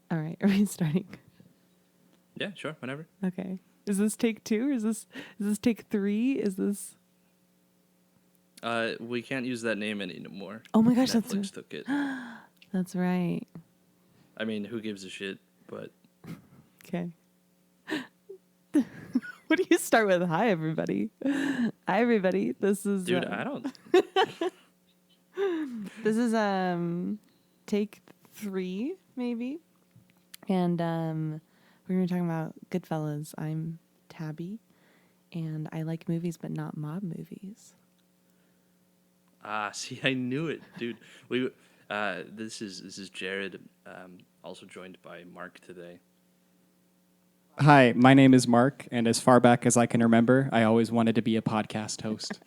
All right, are we starting? Yeah, sure, whenever. Okay. Is this take 2? Is this take 3? Is this? We can't use that name anymore. Oh my gosh, Netflix took it. that's right. I mean, who gives a shit? But Okay. What do you start with? Hi, everybody. Hi, everybody. This is dude, I don't. this is take 3 maybe, and we're gonna be talking about Goodfellas. I'm Tabby, and I like movies, but not mob movies. See, I knew it, dude. We. This is Jared. Also joined by Mark today. Hi, my name is Mark, and as far back as I can remember, I always wanted to be a podcast host.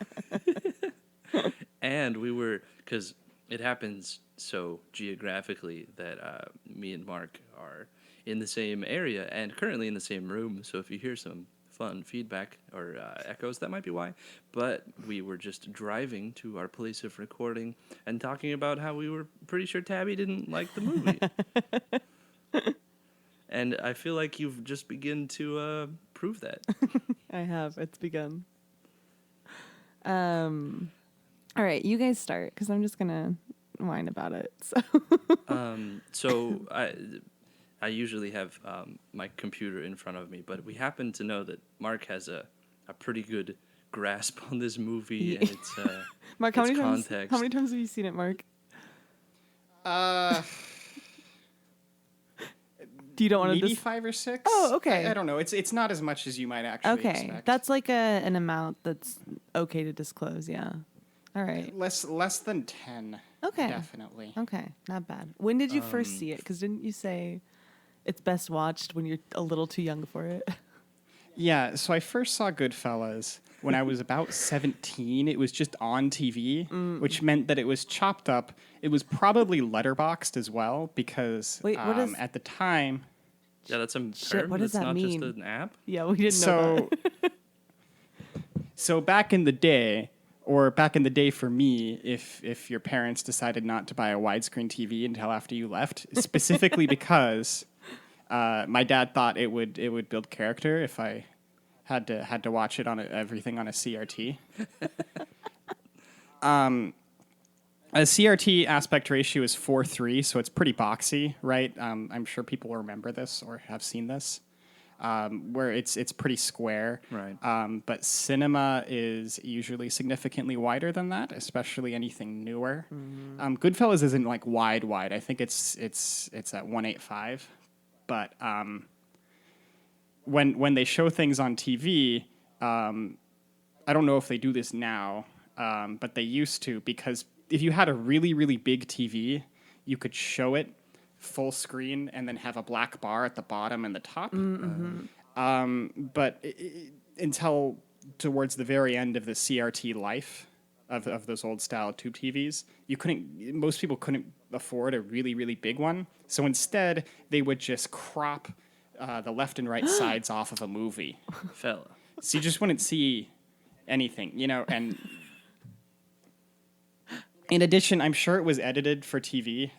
And we were, because it happens so geographically that me and Mark are in the same area and currently in the same room. So if you hear some fun feedback or echoes, that might be why. But we were just driving to our place of recording and talking about how we were pretty sure Tabby didn't like the movie. And I feel like you've just begun to prove that. I have. It's begun. All right, you guys start because I'm just gonna whine about it. So I usually have my computer in front of me, but we happen to know that Mark has a pretty good grasp on this movie and its Mark, its context. how many times have you seen it, Mark? Do you don't want to Maybe 5 or 6. Oh, okay. I don't know. It's not as much as you might actually expect. That's like an amount that's okay to disclose. Yeah. All right. Less than 10. Okay. Definitely. Okay, not bad. When did you first see it? Because didn't you say it's best watched when you're a little too young for it? Yeah, so I first saw Goodfellas when I was about 17. It was just on TV, which meant that it was chopped up. It was probably letterboxed as well because Wait, what is- at the time... Yeah, that's a Shit, term. what does That's that not mean? just an app. Yeah, we didn't know that. So back in the day, or back in the day for me, if your parents decided not to buy a widescreen TV until after you left, specifically because my dad thought it would build character if I had to watch it on everything on a CRT. A CRT aspect ratio is 4:3, so it's pretty boxy, right? I'm sure people will remember this or have seen this. Where it's pretty square. Right. But cinema is usually significantly wider than that, especially anything newer. Goodfellas isn't like wide. I think it's at 185. But when they show things on TV, I don't know if they do this now, but they used to, because if you had a really, really big TV, you could show it full screen and then have a black bar at the bottom and the top. But until towards the very end of the CRT life of those old style tube TVs, most people couldn't afford a really, really big one. So instead, they would just crop the left and right sides off of a movie. Fella. So you just wouldn't see anything, and... In addition, I'm sure it was edited for TV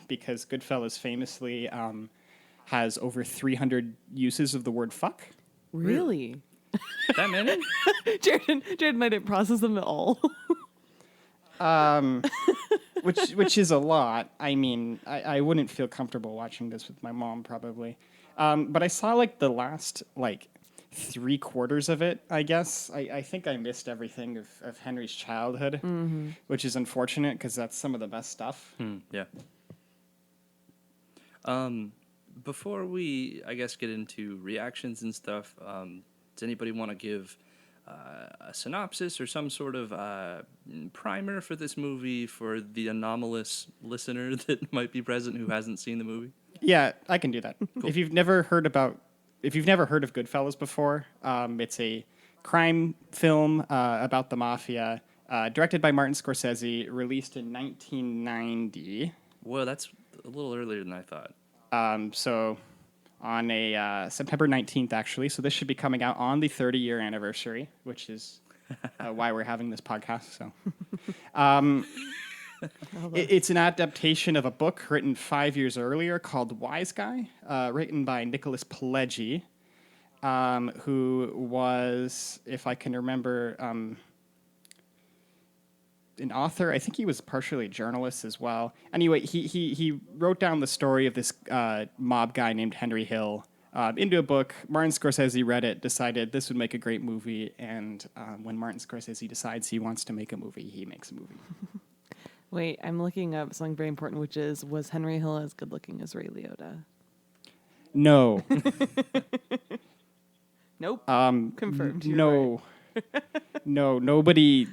because Goodfellas famously has over 300 uses of the word fuck. Really? That many? Jared and I didn't process them at all. Which is a lot. I mean, I wouldn't feel comfortable watching this with my mom probably. But I saw like the last 3/4 of it, I guess. I think I missed everything of Henry's childhood, which is unfortunate because that's some of the best stuff. Yeah. Before we, I guess, get into reactions and stuff, does anybody want to give a synopsis or some sort of primer for this movie for the anomalous listener that might be present who hasn't seen the movie? Yeah, I can do that. Cool. If you've never heard of Goodfellas before, it's a crime film about the mafia, directed by Martin Scorsese, released in 1990. Well, that's a little earlier than I thought. So on a September 19th, actually. So this should be coming out on the 30-year anniversary, which is why we're having this podcast. So, It's an adaptation of a book written 5 years earlier called Wise Guy, written by Nicholas Pileggi, who was, if I can remember, an author. I think he was partially a journalist as well. Anyway, he wrote down the story of this mob guy named Henry Hill into a book. Martin Scorsese read it, decided this would make a great movie, and when Martin Scorsese decides he wants to make a movie, he makes a movie. Wait, I'm looking up something very important, which is, was Henry Hill as good looking as Ray Liotta? No. Nope. Confirmed. You're No. No, nobody.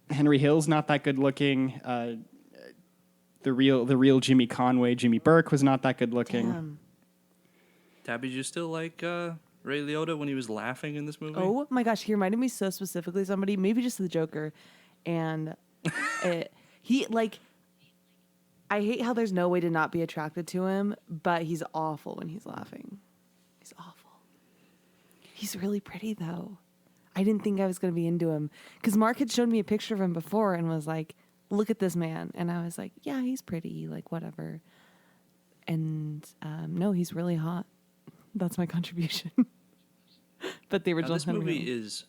Henry Hill's not that good looking. The real Jimmy Conway, Jimmy Burke, was not that good looking. Damn. Tabby, did you still like Ray Liotta when he was laughing in this movie? Oh my gosh, he reminded me so specifically of somebody, maybe just the Joker, and he like. I hate how there's no way to not be attracted to him, but he's awful when he's laughing. He's awful. He's really pretty though. I didn't think I was going to be into him because Mark had shown me a picture of him before and was like, "Look at this man," and I was like, "Yeah, he's pretty, like whatever." And no, he's really hot. That's my contribution. But the original this movie Henry Hill. is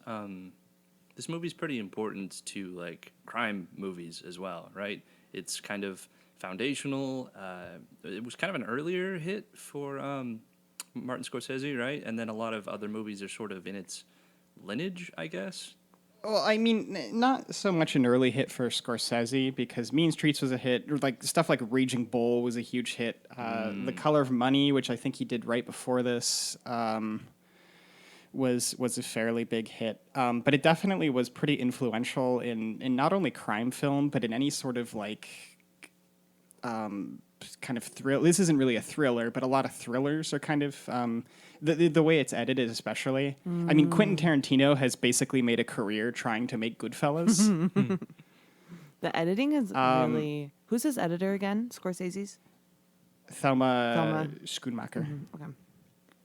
this movie's pretty important to like crime movies as well, right? It's kind of foundational. It was kind of an earlier hit for Martin Scorsese, right? And then a lot of other movies are sort of in its lineage, I guess. Well, I mean, not so much an early hit for Scorsese because Mean Streets was a hit. Or like stuff like Raging Bull was a huge hit. The Color of Money, which I think he did right before this, was a fairly big hit. But it definitely was pretty influential in not only crime film, but in any sort of like kind of thrill. This isn't really a thriller, but a lot of thrillers are kind of the way it's edited, especially. I mean, Quentin Tarantino has basically made a career trying to make Goodfellas. The editing is really. Who's his editor again? Scorsese's? Thelma Schoonmaker, Okay.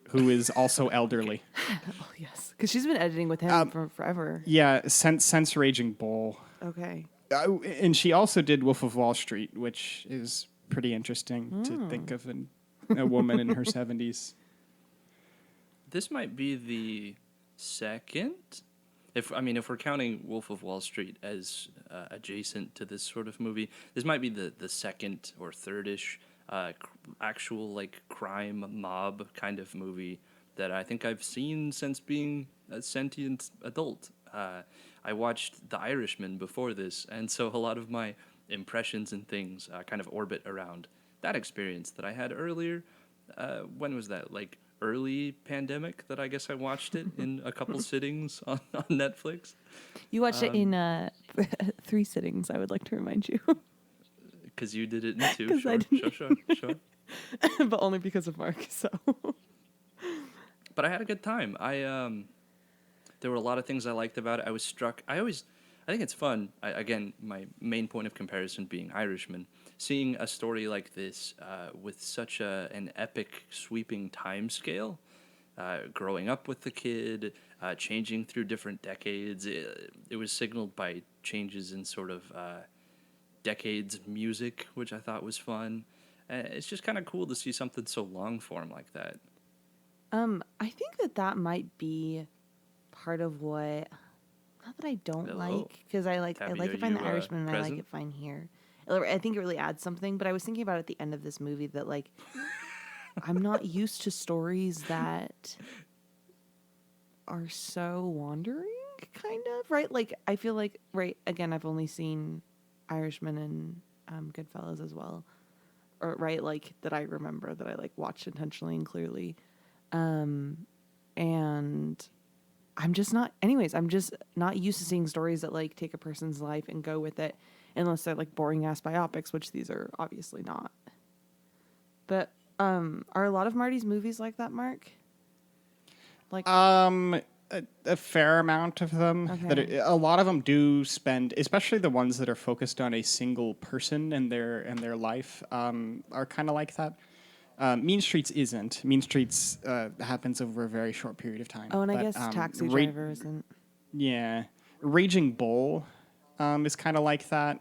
who is also elderly. Oh, yes. Because she's been editing with him for forever. Yeah, since Raging Bull. Okay. And she also did Wolf of Wall Street, which is pretty interesting to think of a woman in her 70s. This might be the second, if we're counting Wolf of Wall Street as adjacent to this sort of movie, this might be the second or third-ish actual like crime mob kind of movie that I think I've seen since being a sentient adult. I watched The Irishman before this, and so a lot of my impressions and things kind of orbit around that experience that I had earlier. When was that? Like early pandemic that I guess I watched it in a couple sittings on Netflix. You watched it in 3 sittings, I would like to remind you. Because you did it in 2. 'Cause I Sure. But only because of Mark, so. But I had a good time. There were a lot of things I liked about it. I was struck. I think it's fun. Again, my main point of comparison being Irishman. Seeing a story like this with such an epic, sweeping time scale, growing up with the kid, changing through different decades. It was signaled by changes in sort of decades music, which I thought was fun. It's just kind of cool to see something so long form like that. I think that might be part of what. Not that I don't Hello? like, because I like Tabby, it are fine you, The Irishman, and I like present? it fine here. I think it really adds something, but I was thinking about at the end of this movie that like I'm not used to stories that are so wandering, kind of, right? Like I feel like, right, again, I've only seen Irishman and Goodfellas as well, or right, like that I remember that I like watched intentionally and clearly, and I'm just not used to seeing stories that like take a person's life and go with it, unless they're like boring ass biopics, which these are obviously not. But are a lot of Marty's movies like that, Mark? Like A fair amount of them. Okay. A lot of them do spend, especially the ones that are focused on a single person and their life, are kind of like that. Mean Streets isn't. Mean Streets happens over a very short period of time. I But, guess Taxi Driver isn't. Yeah, Raging Bull is kind of like that.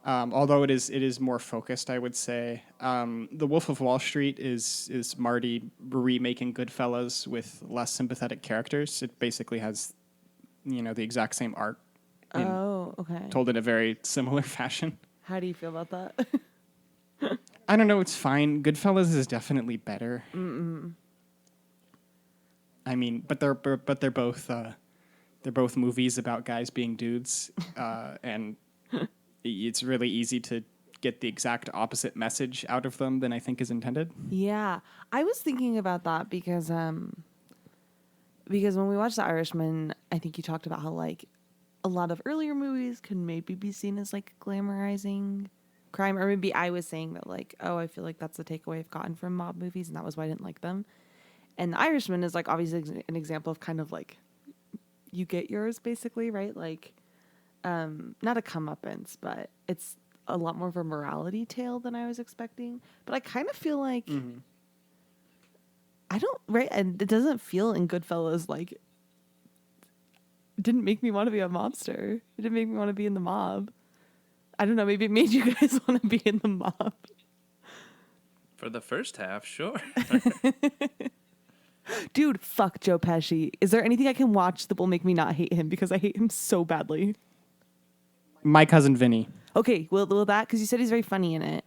Although it is more focused, I would say. The Wolf of Wall Street is Marty remaking Goodfellas with less sympathetic characters. It basically has, the exact same arc, Oh, okay. told in a very similar fashion. How do you feel about that? I don't know. It's fine. Goodfellas is definitely better. I mean, but they're both movies about guys being dudes, and it's really easy to get the exact opposite message out of them than I think is intended. Yeah, I was thinking about that because when we watched The Irishman, I think you talked about how like a lot of earlier movies can maybe be seen as like glamorizing crime, or maybe I was saying that like, oh, I feel like that's the takeaway I've gotten from mob movies, and that was why I didn't like them. And The Irishman is like obviously an example of kind of like you get yours basically, right? Like not a comeuppance, but it's a lot more of a morality tale than I was expecting. But I kind of feel like I don't, right? And it doesn't feel in Goodfellas like it didn't make me want to be a mobster. It didn't make me want to be in the mob. I don't know. Maybe it made you guys want to be in the mob. For the first half, sure. Dude, fuck Joe Pesci. Is there anything I can watch that will make me not hate him? Because I hate him so badly. My Cousin Vinny. Okay, will that? Because you said he's very funny in it.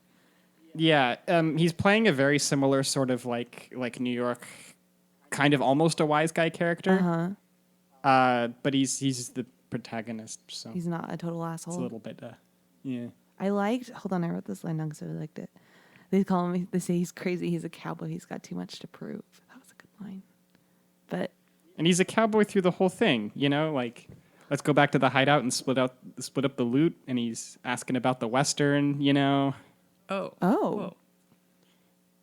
Yeah, he's playing a very similar sort of like New York, kind of almost a wise guy character. But he's the protagonist, so He's not a total asshole. it's a little bit. Yeah. I liked. Hold on, I wrote this line down because I really liked it. They call him. They say he's crazy. He's a cowboy. He's got too much to prove. That was a good line. But And he's a cowboy through the whole thing, like let's go back to the hideout and split up the loot, and he's asking about the Western, Oh. Oh. Whoa.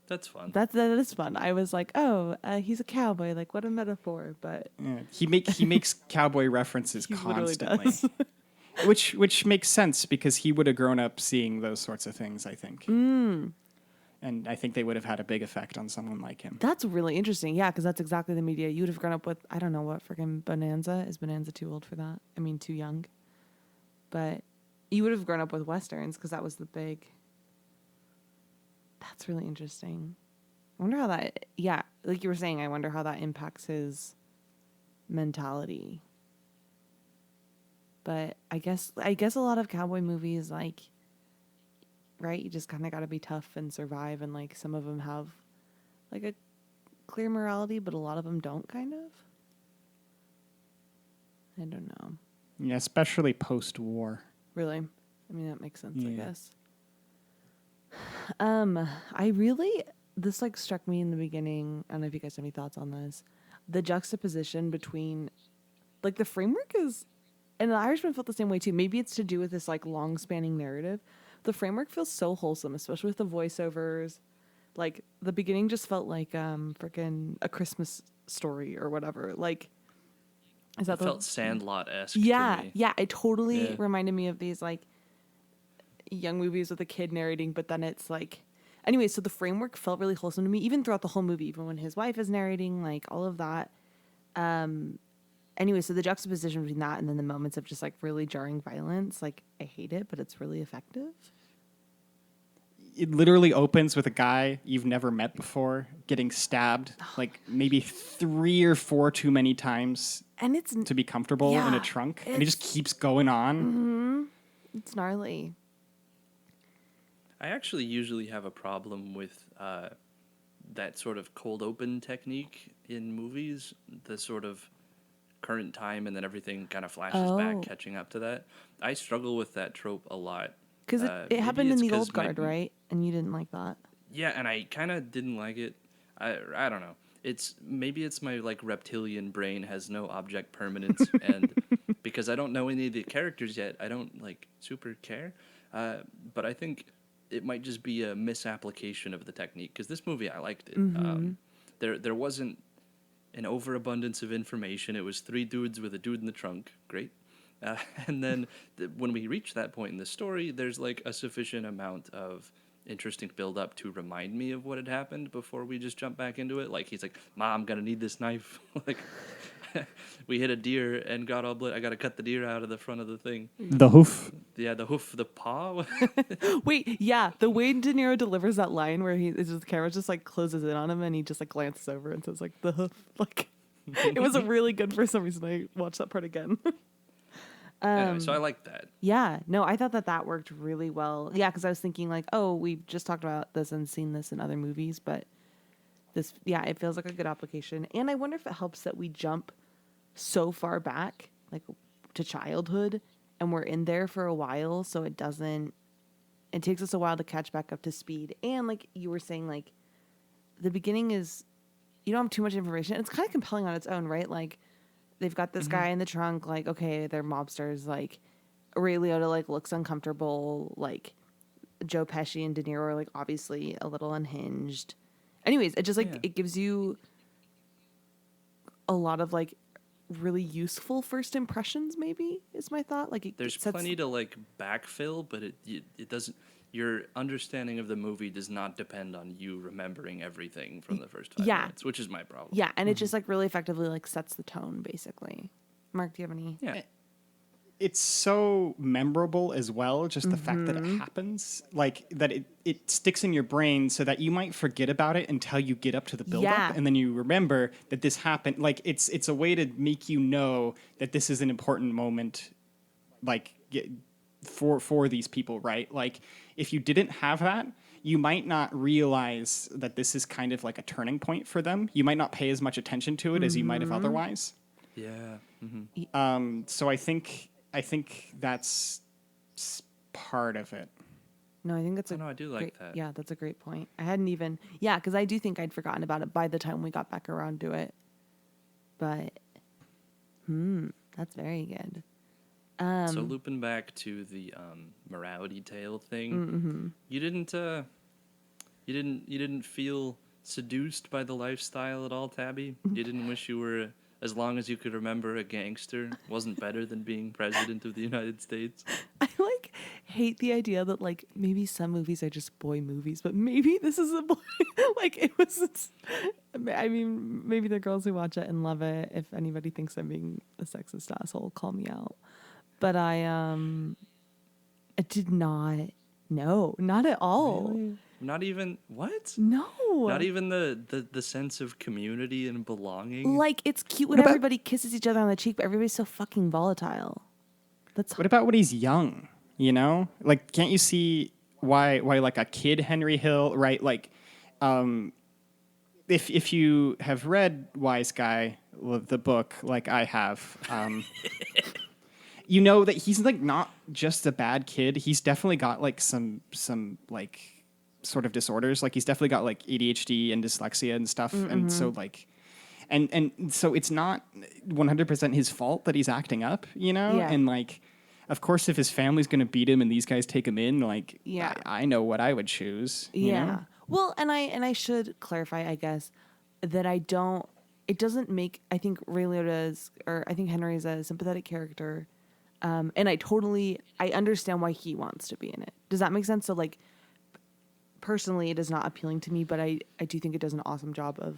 That's fun. that is fun. I was like, oh, he's a cowboy. Like, what a metaphor. But Yeah. He makes cowboy references he literally constantly. does. Which makes sense because he would have grown up seeing those sorts of things, I think. And I think they would have had a big effect on someone like him. That's really interesting. Yeah, because that's exactly the media you would have grown up with. I don't know what freaking Bonanza. Is Bonanza too old for that? I mean, too young. But you would have grown up with Westerns because that was the big. That's really interesting. I wonder how that, yeah, like you were saying, I wonder how that impacts his mentality. But I guess a lot of cowboy movies, like, right, you just kind of got to be tough and survive, and like some of them have like a clear morality, but a lot of them don't, kind of. I don't know. Yeah, especially post-war. Really? I mean, that makes sense, I Yeah. guess. This like struck me in the beginning. I don't know if you guys have any thoughts on this. The juxtaposition between, like, the framework is, and the Irishman felt the same way too. Maybe it's to do with this like long spanning narrative. The framework feels so wholesome, especially with the voiceovers. Like the beginning just felt like freaking A Christmas Story or whatever. Like, is that It felt Sandlot-esque Yeah, to me. yeah. It totally Yeah. reminded me of these like young movies with a kid narrating, but then it's like, anyway. So the framework felt really wholesome to me, even throughout the whole movie, even when his wife is narrating, like all of that. Anyway, so the juxtaposition between that and then the moments of just like really jarring violence, like I hate it, but it's really effective. It literally opens with a guy you've never met before getting stabbed like maybe 3 or 4 too many times And it's to be comfortable in Yeah, a trunk, and it just it's- keeps going on. it's gnarly. I actually usually have a problem with that sort of cold open technique in movies, the sort of current time and then everything kind of flashes Oh. back, catching up to that. I struggle with that trope a lot. Because it Maybe happened in it's the 'cause old guard, my- right? And you didn't like that. Yeah, and I kind of didn't like it. I don't know. Maybe it's my like reptilian brain has no object permanence, and because I don't know any of the characters yet, I don't like super care. But I think it might just be a misapplication of the technique, because this movie I liked it. There wasn't an overabundance of information. It was 3 dudes with a dude in the trunk. Great. And then when we reach that point in the story, there's like a sufficient amount of interesting build up to remind me of what had happened before we just jump back into it. Like he's like, "Mom, I'm gonna need this knife." Like, we hit a deer and got all blood. I got to cut the deer out of the front of the thing. The hoof. Yeah, the hoof, the paw. Wait, yeah, the way De Niro delivers that line where the camera just like closes in on him and he just like glances over and says like the hoof, like it was a really good for some reason. I watched that part again. Anyway, so I like that. Yeah, no, I thought that worked really well. Yeah, because I was thinking like, oh, we've just talked about this and seen this in other movies, but this, yeah, it feels like a good application. And I wonder if it helps that we jump so far back, like to childhood, and we're in there for a while, so it takes us a while to catch back up to speed. And like you were saying, like the beginning is, you don't have too much information. It's kind of compelling on its own, right? Like they've got this guy in the trunk, like, okay, they're mobsters, like Ray Liotta like looks uncomfortable, like Joe Pesci and De Niro are like obviously a little unhinged. Anyways, it just like it gives you a lot of like really useful first impressions, maybe is my thought. Like There's plenty to like backfill, but it doesn't. Your understanding of the movie does not depend on you remembering everything from the first 5 minutes, which is my problem. Yeah, and it just like really effectively like sets the tone, basically. Mark, do you have any? Yeah. It's so memorable as well, just the fact that it happens, like that it sticks in your brain so that you might forget about it until you get up to the build up and then you remember that this happened. Like it's a way to make you know that this is an important moment, like for these people, right? Like if you didn't have that, you might not realize that this is kind of like a turning point for them. You might not pay as much attention to it as you might have otherwise. Yeah. So I think that's part of it. No, I think that's I do like that. Yeah, that's a great point. I hadn't even, because I do think I'd forgotten about it by the time we got back around to it. But, that's very good. So looping back to the morality tale thing, you didn't feel seduced by the lifestyle at all, Tabby? You didn't wish you were, as long as you could remember, a gangster wasn't better than being president of the United States? I like hate the idea that like maybe some movies are just boy movies, but maybe this is a boy. Like it was. I mean, maybe the girls who watch it and love it. If anybody thinks I'm being a sexist asshole, call me out. But I did not. No, not at all. Really? Not even what? No. Not even the sense of community and belonging. Like it's cute when everybody kisses each other on the cheek, but everybody's so fucking volatile. What about when he's young? You know, like can't you see why like a kid Henry Hill, right? Like, if you have read Wise Guy, the book, like I have, you know that he's like not just a bad kid. He's definitely got like some like sort of disorders. Like he's definitely got like ADHD and dyslexia and stuff. And so like, and so it's not 100% his fault that he's acting up, you know? Yeah. And like, of course, if his family's going to beat him and these guys take him in, like, Yeah. I know what I would choose. You know? Well, and I should clarify, I guess, that it doesn't make, I think Ray Liotta's, or I think Henry's a sympathetic character. And I understand why he wants to be in it. Does that make sense? So like, personally, it is not appealing to me, but I do think it does an awesome job of,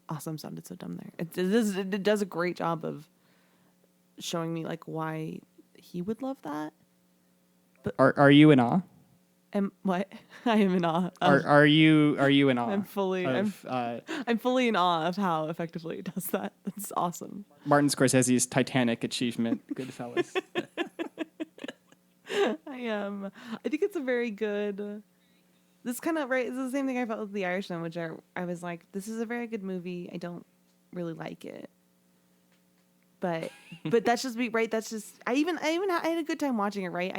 awesome sounded so dumb there. It does a great job of showing me like why he would love that. But Are you in awe? What? I am in awe. Are you in awe? I'm fully in awe of how effectively it does that. That's awesome. Martin Scorsese's Titanic achievement, Goodfellas. I am. I think it's a very good. This kind of right. It's the same thing I felt with The Irishman, which I was like, this is a very good movie. I don't really like it, but that's just me, right? That's just I had a good time watching it, right?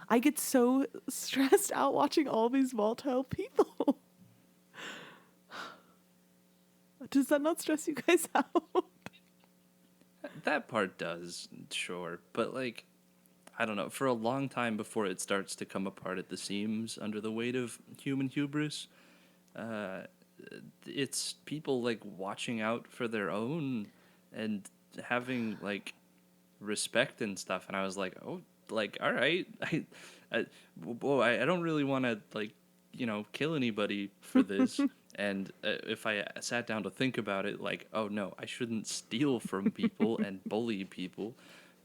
I get so stressed out watching all these volatile people. Does that not stress you guys out? That part does, sure, but like, I don't know. For a long time before it starts to come apart at the seams under the weight of human hubris, it's people like watching out for their own and having like respect and stuff. And I was like, oh, like, all right, I don't really want to like, kill anybody for this. And if I sat down to think about it, like, oh no, I shouldn't steal from people and bully people.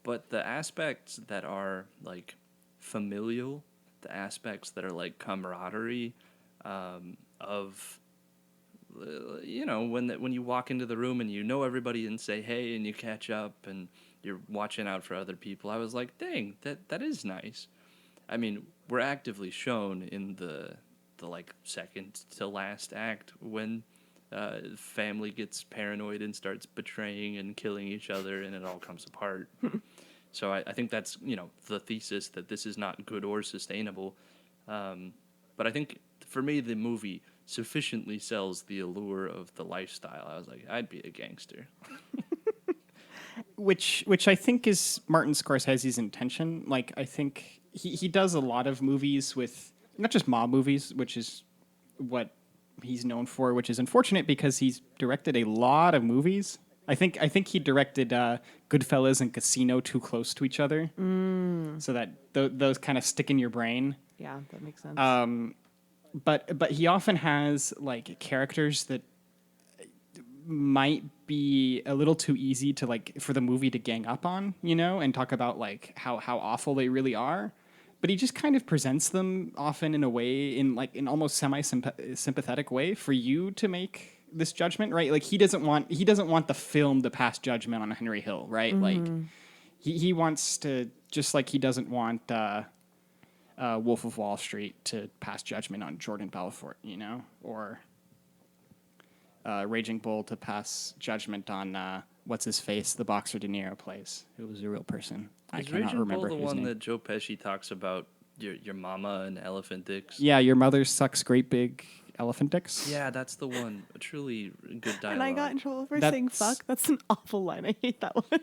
But the aspects that are like familial, the aspects that are like camaraderie, of when you walk into the room and you know everybody and say hey and you catch up and you're watching out for other people. I was like, dang, that is nice. I mean, we're actively shown in the like second to last act when family gets paranoid and starts betraying and killing each other and it all comes apart. So I think that's the thesis that this is not good or sustainable. But I think for me the movie sufficiently sells the allure of the lifestyle. I was like, I'd be a gangster. Which I think is Martin Scorsese's intention. Like, I think he does a lot of movies with not just mob movies, which is what he's known for, which is unfortunate because he's directed a lot of movies. I think he directed Goodfellas and Casino too close to each other, so that those kind of stick in your brain. Yeah, that makes sense. But he often has like characters that might be a little too easy to like for the movie to gang up on, and talk about like how awful they really are. But he just kind of presents them often in a way, in like an almost semi-sympathetic way for you to make this judgment, right? Like he doesn't want the film to pass judgment on Henry Hill, right? Like he wants to, just like he doesn't want Wolf of Wall Street to pass judgment on Jordan Belfort, or Raging Bull to pass judgment on what's his face, the boxer De Niro plays, who was a real person. I Is cannot Raging remember Bull the his one name. that Joe Pesci talks about your mama and elephant dicks? Yeah, your mother sucks great big elephant dicks. Yeah, that's the one. A truly good dialogue. And I got in trouble for That's- saying fuck. That's an awful line. I hate that one.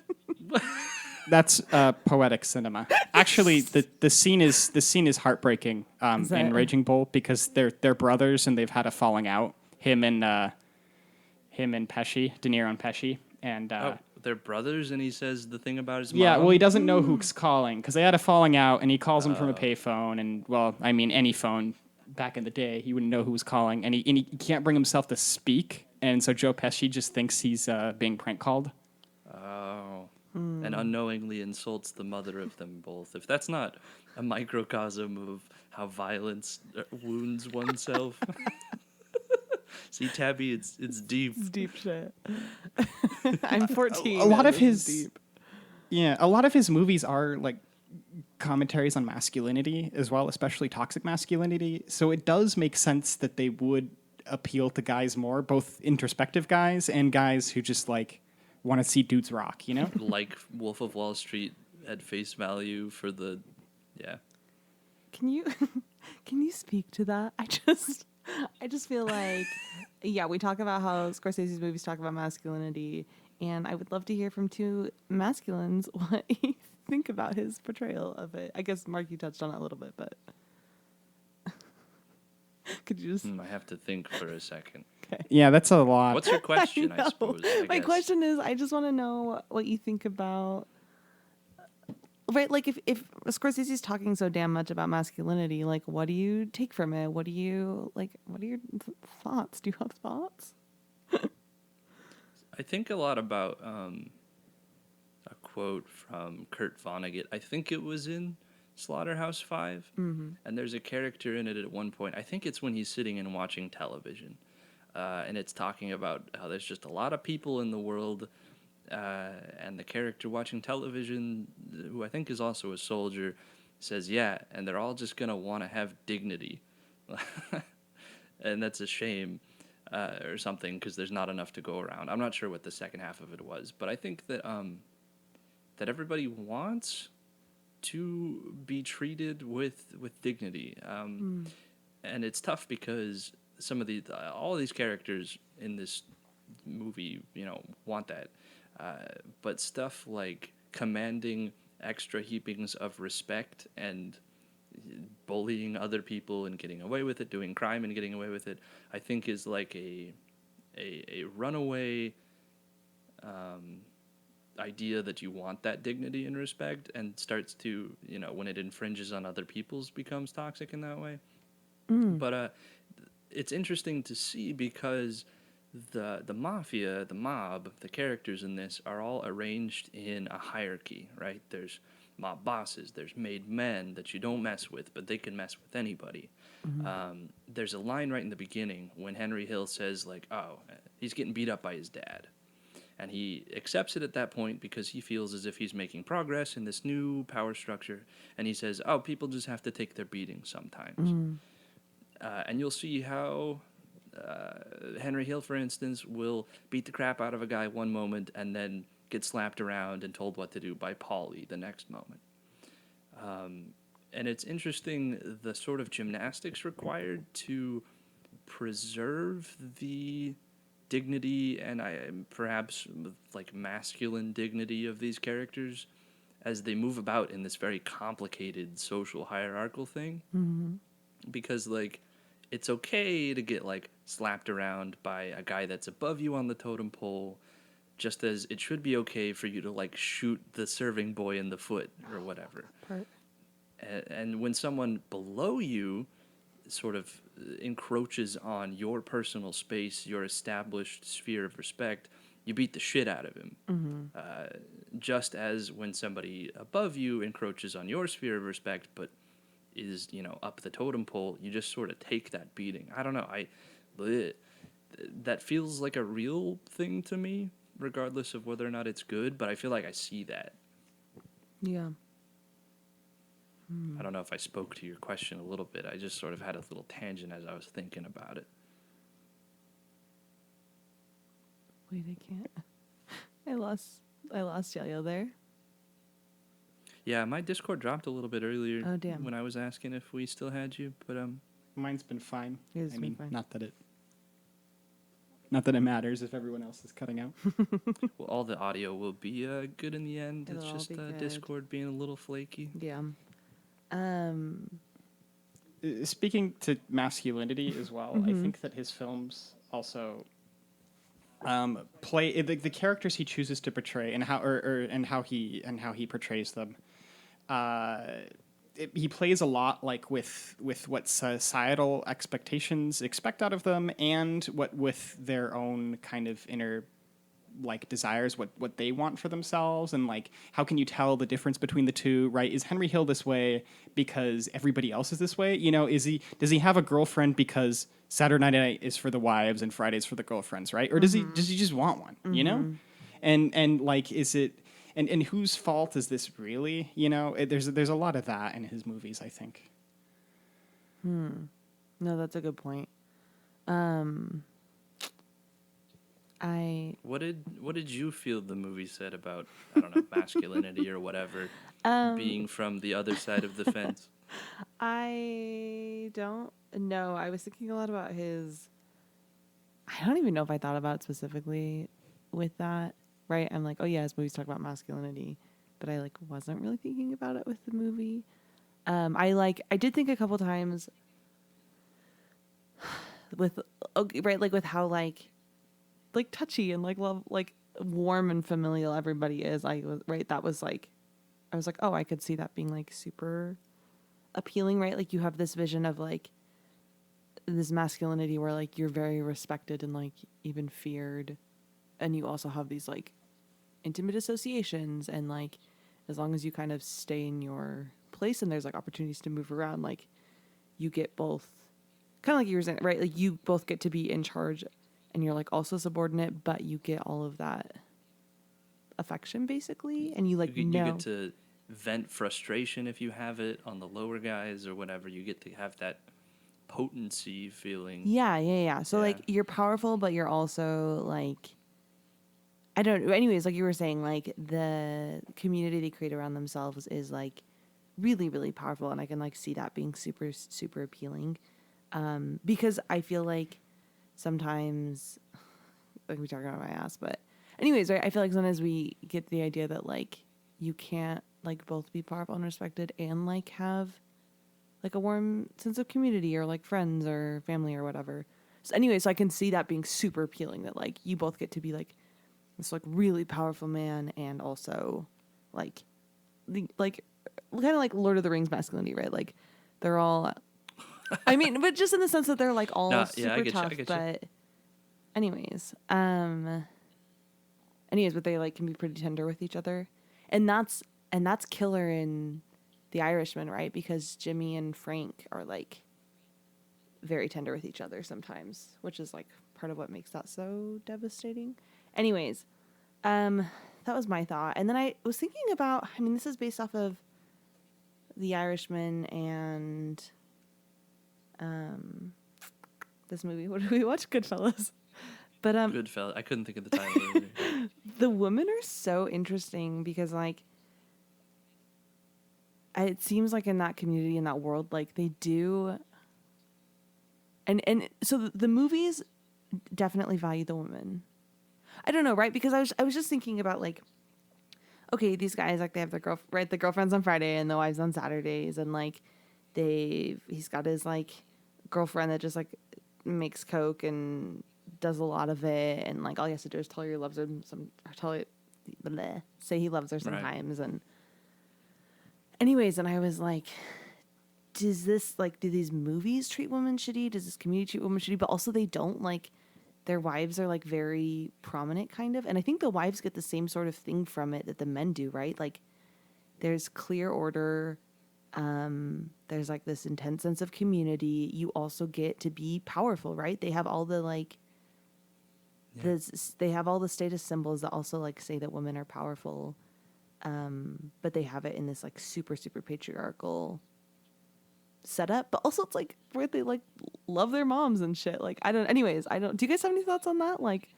That's poetic cinema. Actually, the scene is heartbreaking Is that- in Raging Bull because they're brothers and they've had a falling out. Him and Pesci, De Niro and Pesci, and they're brothers, and he says the thing about his yeah. mom? Well, he doesn't know who's calling because they had a falling out, and he calls him from a payphone. And well, I mean, any phone back in the day, he wouldn't know who was calling, and he can't bring himself to speak, and so Joe Pesci just thinks he's being prank called. Oh. And unknowingly insults the mother of them both. If that's not a microcosm of how violence wounds oneself. See, Tabby, it's deep. It's deep shit. I'm 14. A lot of and this is his deep. a lot of his movies are like commentaries on masculinity as well, especially toxic masculinity. So it does make sense that they would appeal to guys more, both introspective guys and guys who just like want to see dudes rock, Like Wolf of Wall Street at face value for the, yeah. Can you speak to that? I just feel like, yeah, we talk about how Scorsese's movies talk about masculinity, and I would love to hear from two masculines what you think about his portrayal of it. I guess, Mark, you touched on it a little bit, but could you just... I have to think for a second. Yeah, that's a lot. What's your question, I know. suppose? My question is, I just want to know what you think about... Right, like if Scorsese's talking so damn much about masculinity, like what do you take from it? What are your thoughts? Do you have thoughts? I think a lot about a quote from Kurt Vonnegut. I think it was in Slaughterhouse-Five, and there's a character in it at one point. I think it's when he's sitting and watching television, and it's talking about how there's just a lot of people in the world. And the character watching television, who I think is also a soldier, says, yeah, and they're all just going to want to have dignity. And that's a shame or something because there's not enough to go around. I'm not sure what the second half of it was, but I think that that everybody wants to be treated with dignity. And it's tough because some of all of these characters in this movie, want that. But stuff like commanding extra heapings of respect and bullying other people and getting away with it, doing crime and getting away with it, I think is like a runaway idea that you want that dignity and respect, and starts to, when it infringes on other people's, becomes toxic in that way. But it's interesting to see because the mafia, the mob, the characters in this are all arranged in a hierarchy, right? There's mob bosses, there's made men that you don't mess with, but they can mess with anybody. There's a line right in the beginning when Henry Hill says like, "Oh, he's getting beat up by his dad," and he accepts it at that point because he feels as if he's making progress in this new power structure, and he says, "Oh, people just have to take their beating sometimes." And you'll see how Henry Hill, for instance, will beat the crap out of a guy one moment and then get slapped around and told what to do by Polly the next moment. And it's interesting the sort of gymnastics required to preserve the dignity and perhaps like masculine dignity of these characters as they move about in this very complicated social hierarchical thing. Because like it's okay to get like slapped around by a guy that's above you on the totem pole, just as it should be okay for you to like shoot the serving boy in the foot or whatever. And when someone below you sort of encroaches on your personal space, your established sphere of respect, you beat the shit out of him. Just as when somebody above you encroaches on your sphere of respect, but is, you know, up the totem pole, you just sort of take that beating. I don't know. That feels like a real thing to me, regardless of whether or not it's good, but I feel like I see that. Yeah. I don't know if I spoke to your question a little bit. I just sort of had a little tangent as I was thinking about it. Wait, I can't. I lost Yo-Yo there. Yeah, my Discord dropped a little bit earlier. Oh, damn. When I was asking if we still had you, but Mine's been fine. Yours has been fine. Not that it matters if everyone else is cutting out. well, all the audio will be good in the end. It'll It's all just be good. Discord being a little flaky. Yeah. Speaking to masculinity as well, I think that his films also play the characters he chooses to portray and how he portrays them. He plays a lot like with what societal expectations expect out of them, and what with their own kind of inner like desires, what they want for themselves, and like how can you tell the difference between the two, right? Is Henry Hill this way because everybody else is this way? You know, does he have a girlfriend because Saturday night is for the wives and Friday's for the girlfriends, right? Or does he just want one, you know? And like is it and whose fault is this really? You know, there's a lot of that in his movies, I think. No, that's a good point. What did you feel the movie said about, I don't know, masculinity or whatever, being from the other side of the fence? I don't know. I was thinking a lot about his. I don't even know if I thought about it specifically with that. Right? I'm like, oh yeah, his movies talk about masculinity, but I like wasn't really thinking about it with the movie. I did think a couple times with right, with how like touchy and like love, like warm and familial everybody is. I was right. That was like, I was like, oh, I could see that being like super appealing, right? Like you have this vision of like this masculinity where like you're very respected and like even feared, and you also have these like intimate associations, and like as long as you kind of stay in your place and there's like opportunities to move around, like you get both, kind of like you were saying, right? Like you both get to be in charge and you're like also subordinate, but you get all of that affection basically, and you like you get to vent frustration if you have it on the lower guys or whatever. You get to have that potency feeling. Yeah. So like you're powerful, but you're also like, I don't know. Anyways, like you were saying, like the community they create around themselves is like really, really powerful, and I can like see that being super, super appealing. Because I feel like sometimes, like we talk about my ass, but anyways, right? I feel like sometimes we get the idea that like you can't like both be powerful and respected and like have like a warm sense of community or like friends or family or whatever. So anyways, so I can see that being super appealing, that like you both get to be like this like really powerful man and also like the like kind of like Lord of the Rings masculinity, right? Like they're all I mean, but just in the sense that they're like all Nah, super yeah, I get you, tough. I get you. But anyways, but they like can be pretty tender with each other, and that's killer in The Irishman, right? Because Jimmy and Frank are like very tender with each other sometimes, which is like part of what makes that so devastating. Anyways, that was my thought. And then I was thinking about, I mean, this is based off of The Irishman and this movie. What did we watch? Goodfellas. But Goodfellas. I couldn't think of the title. Either. the women are so interesting because like it seems like in that community, in that world, like they do. And so the movies definitely value the women. I don't know, right? Because I was just thinking about like, okay, these guys like they have the girlfriends on Friday and the wives on Saturdays, and like he's got his like girlfriend that just like makes coke and does a lot of it, and like all he has to do is tell her he loves her say he loves her sometimes, right. And anyways, and I was like, do these movies treat women shitty? Does this community treat women shitty? But also they don't, like, their wives are like very prominent kind of. And I think the wives get the same sort of thing from it that the men do, right? Like there's clear order. There's like this intense sense of community. You also get to be powerful, right? They have all the like, they have all the status symbols that also like say that women are powerful. But they have it in this like super, super patriarchal setup, but also it's like where they like love their moms and shit. Like I don't. Do you guys have any thoughts on that? Like,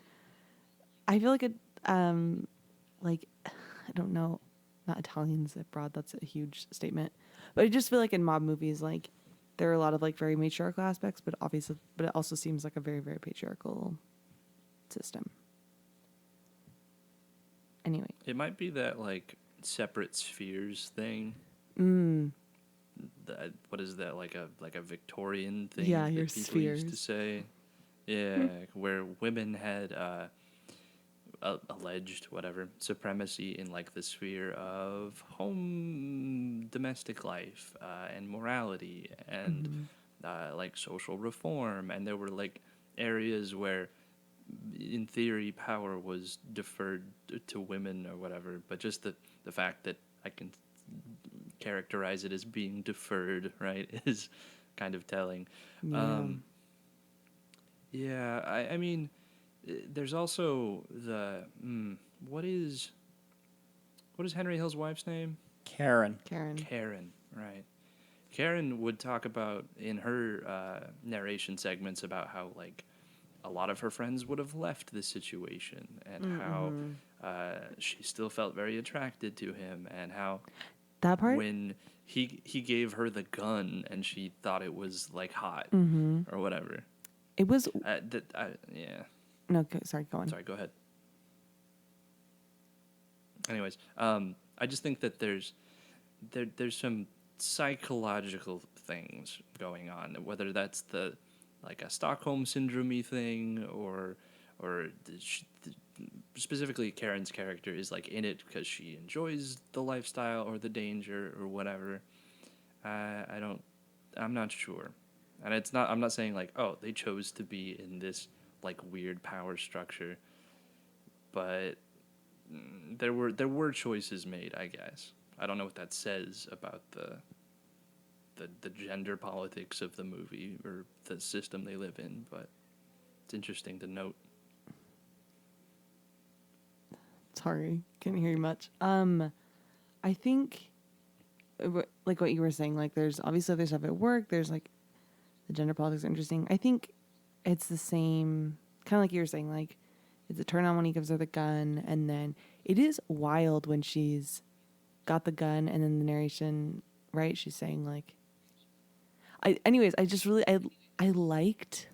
I feel like like I don't know, not Italians abroad. That's a huge statement, but I just feel like in mob movies, like there are a lot of like very matriarchal aspects, but it also seems like a very, very patriarchal system. Anyway, it might be that like separate spheres thing. What is that, like a Victorian thing? Yeah, that your people spheres. used to say. Yeah, where women had alleged whatever supremacy in like the sphere of home, domestic life, and morality, and like social reform, and there were like areas where, in theory, power was deferred to women or whatever. But just the fact that I can characterize it as being deferred, right, is kind of telling. Yeah. I mean, there's also the what is Henry Hill's wife's name? Karen, Right. Karen would talk about in her narration segments about how like a lot of her friends would have left this situation, and how she still felt very attracted to him, and how that part when he gave her the gun and she thought it was like hot or whatever. It was yeah. No, sorry, go on. Sorry, go ahead. Anyways, I just think that there's some psychological things going on, whether that's like a Stockholm syndrome thing, or specifically Karen's character is like in it because she enjoys the lifestyle or the danger or whatever. I'm not sure. And I'm not saying like, oh, they chose to be in this like weird power structure, but there were choices made, I guess. I don't know what that says about the gender politics of the movie or the system they live in, but it's interesting to note. Sorry, couldn't hear you much. I think like what you were saying, like there's obviously other stuff at work, there's like the gender politics are interesting. I think it's the same, kind of like you were saying, like it's a turn on when he gives her the gun, and then it is wild when she's got the gun and then the narration, right? She's saying like, I just really, I liked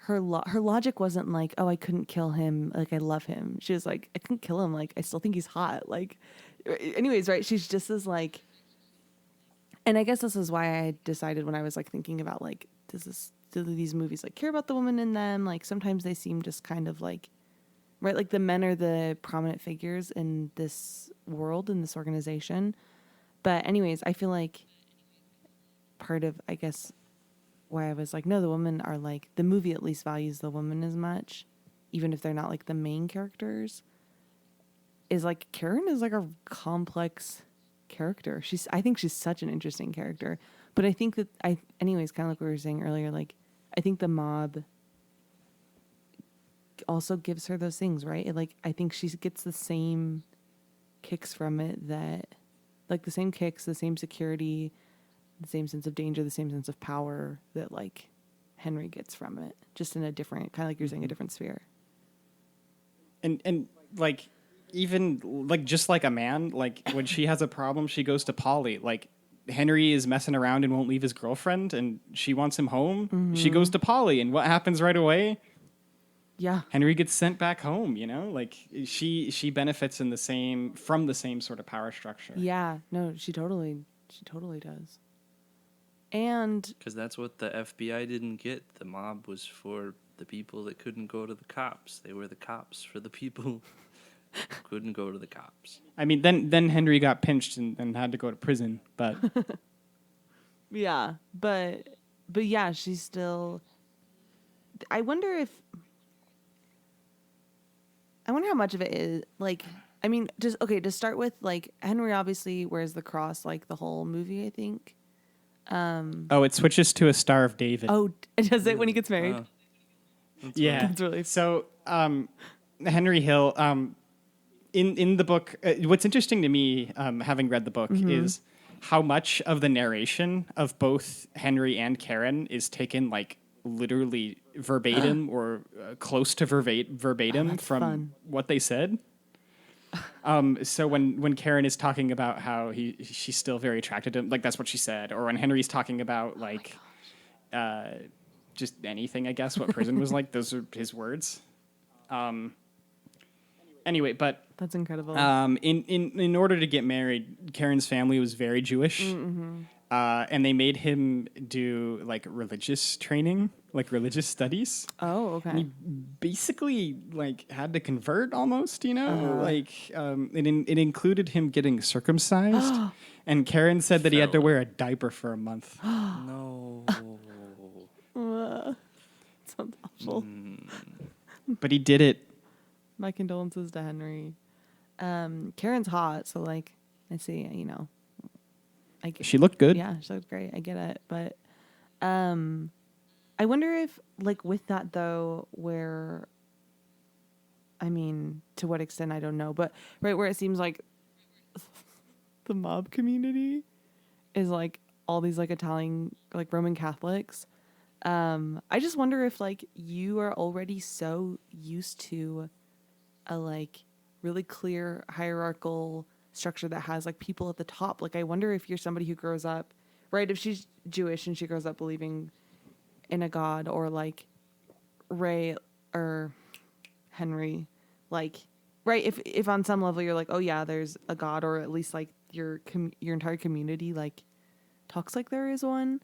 her logic wasn't like, oh, I couldn't kill him, like I love him. She was like, I couldn't kill him, like I still think he's hot. Like, anyways, right? She's just as like, and I guess this is why I decided when I was like thinking about like, do these movies like care about the woman in them? Like sometimes they seem just kind of like, right? Like the men are the prominent figures in this world, in this organization. But anyways, I feel like part of, I guess, why I was like, no, the women are like, the movie at least values the woman as much, even if they're not like the main characters, is like Karen is like a complex character. I think she's such an interesting character. But I think that anyways, kind of like we were saying earlier, like I think the mob also gives her those things, right? Like I think she gets the same kicks from it that, like the same kicks, the same security, the same sense of danger, the same sense of power that like Henry gets from it, just in a different, kind of like you're saying, a different sphere. And like, even like, just like a man, like when she has a problem, she goes to Polly. Like Henry is messing around and won't leave his girlfriend, and she wants him home. She goes to Polly, and what happens right away? Yeah. Henry gets sent back home. You know, like she benefits from the same sort of power structure. Yeah. No, she totally does. And Because that's what the FBI didn't get. The mob was for the people that couldn't go to the cops. They were the cops for the people who couldn't go to the cops. I mean, then Henry got pinched and had to go to prison. But yeah, but yeah, she's still. I wonder how much of it is like. I mean, just okay to start with. Like Henry obviously wears the cross like the whole movie, I think. it switches to a Star of David. Oh, does it when he gets married? Yeah. That's really so. Henry Hill. In the book, what's interesting to me, having read the book, is how much of the narration of both Henry and Karen is taken like literally verbatim or close to verbatim from fun. what they said. So when Karen is talking about how she's still very attracted to him, like that's what she said, or when Henry's talking about like just anything, I guess, what prison was like, those are his words. Anyway, but That's incredible. in order to get married, Karen's family was very Jewish, and they made him do like religious training, like religious studies. Oh, okay. And he basically like had to convert almost, you know, like it included him getting circumcised, and Karen said that he had to wear a diaper for a month. No. Sounds awful. But he did it. My condolences to Henry. Karen's hot, so like I see, you know, She looked good. Yeah, she looked great. I get it, but I wonder if like with that though, where I mean, to what extent I don't know, but right where it seems like the mob community is like all these like Italian like Roman Catholics. I just wonder if like you are already so used to a like really clear hierarchical structure that has like people at the top. Like I wonder if you're somebody who grows up, right? If she's Jewish and she grows up believing in a god, or like Ray or Henry, like right? If on some level you're like, oh yeah, there's a god, or at least like your entire community like talks like there is one.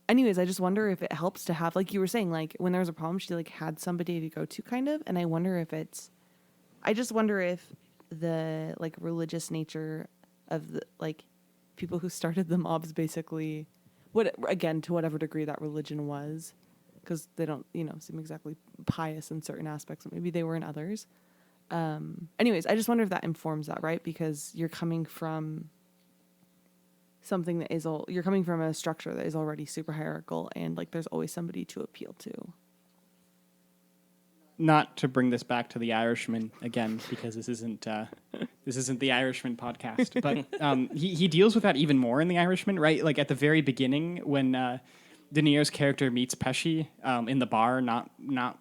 Anyways, I just wonder if it helps to have, like you were saying, like when there was a problem, she like had somebody to go to, kind of. And I just wonder if the like religious nature of the like people who started the mobs basically, to whatever degree that religion was, because they don't, you know, seem exactly pious in certain aspects, maybe they were in others. Anyways, I just wonder if that informs that, right? Because you're coming from something that is you're coming from a structure that is already super hierarchical, and like there's always somebody to appeal to. Not to bring this back to The Irishman again, because this isn't the Irishman podcast, but he deals with that even more in The Irishman, right? Like at the very beginning when De Niro's character meets Pesci in the bar, not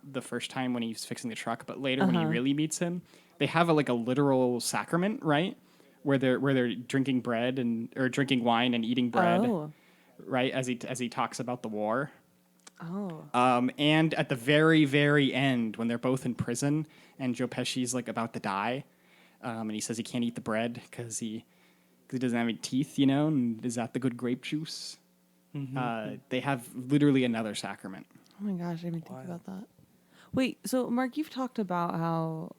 the first time when he's fixing the truck, but later when he really meets him, they have a literal sacrament, right? Where they're drinking bread or drinking wine and eating bread, right? As he talks about the war. And at the very, very end, when they're both in prison and Joe Pesci's like about to die, and he says he can't eat the bread because he doesn't have any teeth, you know, and is that the good grape juice? They have literally another sacrament. Oh my gosh, I didn't think about that. Wait, so Mark, you've talked about how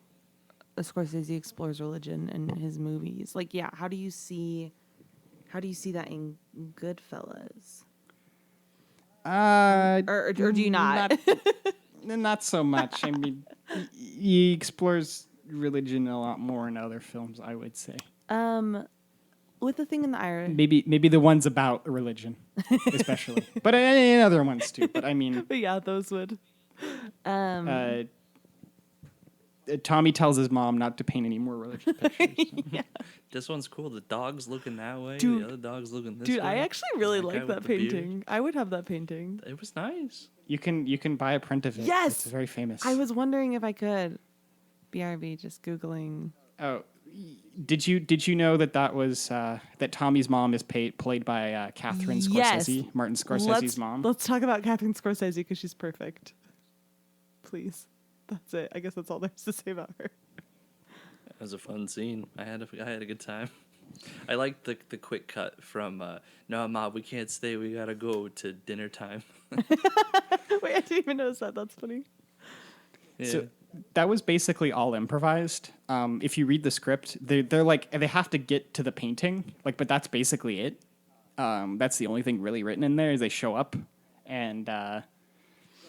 Scorsese explores religion in his movies. Like, yeah, how do you see that in Goodfellas? Or do you not? Not so much. I mean, he explores religion a lot more in other films, I would say. With the thing in the Irish. Maybe the ones about religion, especially, but in other ones too. But I mean, But yeah, those would. Tommy tells his mom not to paint any more religious pictures. Yeah. This one's cool. The dog's looking that way. Dude. The other dog's looking this Dude, way. I actually really That guy like with that the beard. painting. I would have that painting. It was nice. You can buy a print of it. Yes! It's very famous. I was wondering if I could. BRB, just Googling. Oh, did you know that was that Tommy's mom is played by Catherine Yes. Scorsese, Martin Scorsese's mom? Let's talk about Catherine Scorsese because she's perfect. Please. That's it. I guess that's all there's to say about her. It was a fun scene. I had a good time. I liked the quick cut from no, Mom, we can't stay. We gotta go to dinner time. Wait, I didn't even notice that. That's funny. Yeah. So that was basically all improvised. If you read the script, they're like they have to get to the painting, but that's basically it. That's the only thing really written in there is they show up, and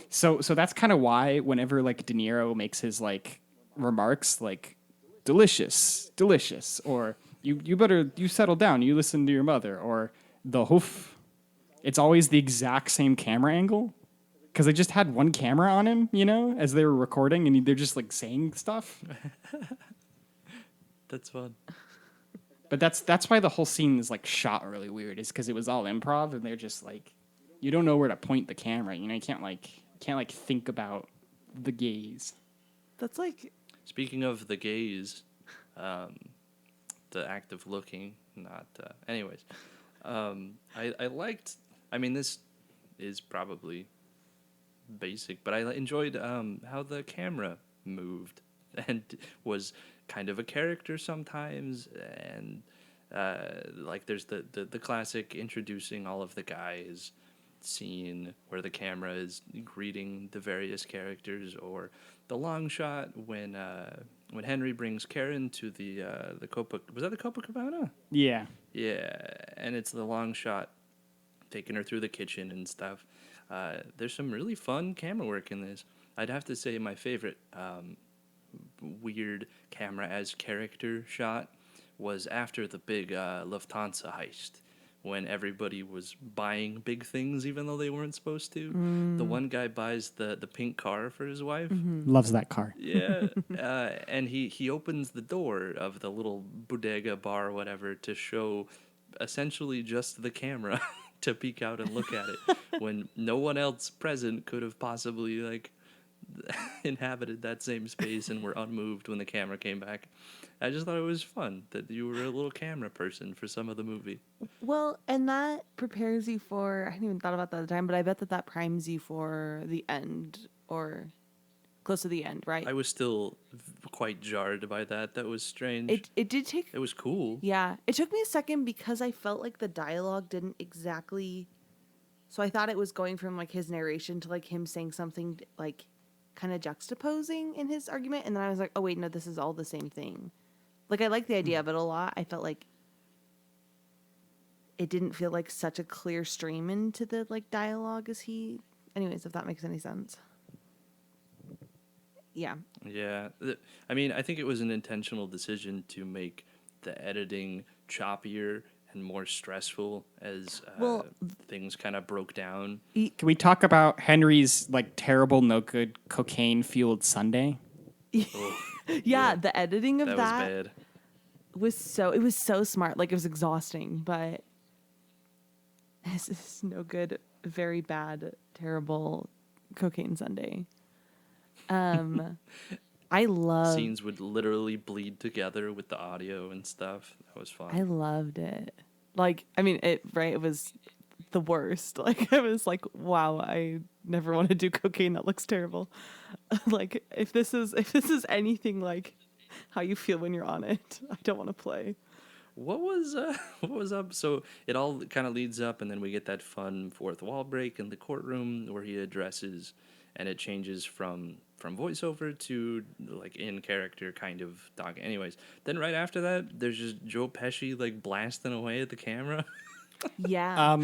so that's kind of why whenever De Niro makes his remarks delicious, or you better settle down, you listen to your mother, or the hoof, it's always the exact same camera angle. Because they just had one camera on him, as they were recording, and they're just saying stuff. That's fun. But that's why the whole scene is shot really weird, is because it was all improv, and they're just you don't know where to point the camera. You can't think about the gaze. That's Speaking of the gaze, the act of looking, not. Anyways, I liked. I mean, this is probably basic, but I enjoyed how the camera moved and was kind of a character sometimes, and there's the classic introducing all of the guys scene where the camera is greeting the various characters, or the long shot when Henry brings Karen to the Copa. Was that the Copacabana? Yeah. Yeah, and it's the long shot taking her through the kitchen and stuff. There's some really fun camera work in this. I'd have to say my favorite weird camera as character shot was after the big Lufthansa heist, when everybody was buying big things even though they weren't supposed to. The one guy buys the pink car for his wife. Loves that car. Yeah, and he opens the door of the little bodega bar or whatever to show essentially just the camera to peek out and look at it when no one else present could have possibly inhabited that same space and were unmoved when the camera came back. I just thought it was fun that you were a little camera person for some of the movie. Well, and that prepares you for, I hadn't even thought about that at the time, but I bet that primes you for the end, or close to the end, right? I was still quite jarred by that. That was strange. It did take... It was cool. Yeah. It took me a second because I felt like the dialogue didn't exactly... So I thought it was going from his narration to him saying something kind of juxtaposing in his argument. And then I was like, oh wait, no, this is all the same thing. I like the idea of it a lot. I felt like it didn't feel like such a clear stream into the dialogue as he... Anyways, if that makes any sense. Yeah. Yeah. I mean, I think it was an intentional decision to make the editing choppier and more stressful as things kind of broke down. Can we talk about Henry's terrible, no good, cocaine fueled Sunday? Yeah, the editing of that that was bad. It was so smart. It was exhausting, but this is no good, very bad, terrible cocaine Sunday. I love Scenes would literally bleed together with the audio and stuff. That was fun. I loved it. It was the worst. I was like, wow, I never want to do cocaine. That looks terrible. If this is anything like how you feel when you're on it, I don't want to play. What was up? So it all kind of leads up, and then we get that fun fourth wall break in the courtroom where he addresses, and it changes from voiceover to in character kind of talking. Anyways, then right after that, there's just Joe Pesci blasting away at the camera. Yeah.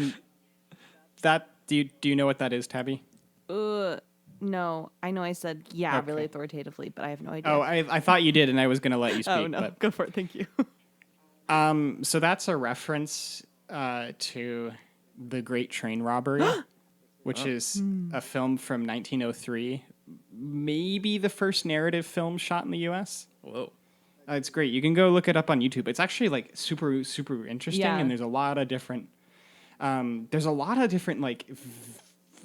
Do you know what that is, Tabby? No, I know I said really Okay. authoritatively, but I have no idea. Oh, I thought you did, and I was going to let you speak. Oh, no, But go for it. Thank you. so that's a reference to The Great Train Robbery, which is a film from 1903, maybe the first narrative film shot in the U.S. Whoa. It's great. You can go look it up on YouTube. It's actually like super, super interesting, Yeah. and there's a lot of different like